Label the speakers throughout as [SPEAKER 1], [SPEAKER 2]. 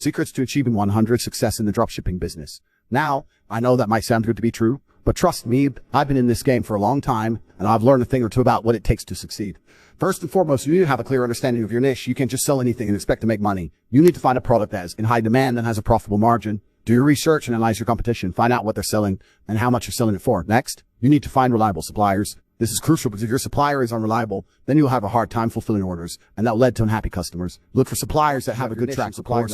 [SPEAKER 1] Secrets to achieving 100 success in the dropshipping business. Now, I know that might sound good to be true, but trust me, I've been in this game for a long time, and I've learned a thing or two about what it takes to succeed. First and foremost, you need to have a clear understanding of your niche. You can't just sell anything and expect to make money. You need to find a product that is in high demand and has a profitable margin. Do your research and analyze your competition. Find out what they're selling and how much you're selling it for. Next, you need to find reliable suppliers. This is crucial because if your supplier is unreliable, then you'll have a hard time fulfilling orders, and that will lead to unhappy customers. Look for suppliers that have a good track record.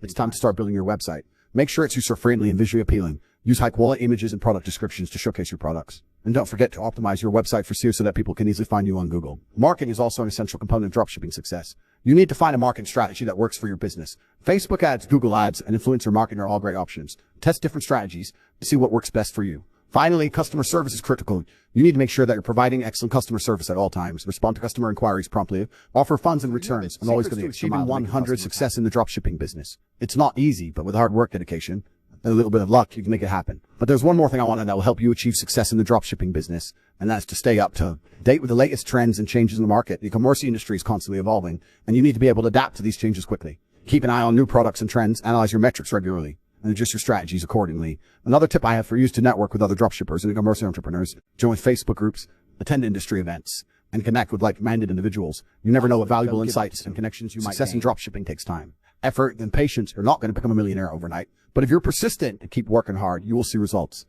[SPEAKER 1] It's time to start building your website. Make sure it's user-friendly and visually appealing. Use high-quality images and product descriptions to showcase your products. And don't forget to optimize your website for SEO so that people can easily find you on Google. Marketing is also an essential component of dropshipping success. You need to find a marketing strategy that works for your business. Facebook ads, Google ads, and influencer marketing are all great options. Test different strategies to see what works best for you. Finally, customer service is critical. You need to make sure that you're providing excellent customer service at all times. Respond to customer inquiries promptly. Offer funds and returns. I'm always going to achieve 100 success in the dropshipping business. It's not easy, but with hard work, dedication, and a little bit of luck, you can make it happen. But there's one more thing I want to know that will help you achieve success in the dropshipping business, and that's to stay up to date with the latest trends and changes in the market. The e-commerce industry is constantly evolving, and you need to be able to adapt to these changes quickly. Keep an eye on new products and trends, analyze your metrics regularly, and adjust your strategies accordingly. Another tip I have for you is to network with other dropshippers and e-commerce entrepreneurs, join Facebook groups, attend industry events, and connect with like-minded individuals. You never know what valuable insights and connections you might gain. Success in dropshipping takes time, effort, and patience. You're not going to become a millionaire overnight, but if you're persistent and keep working hard, you will see results.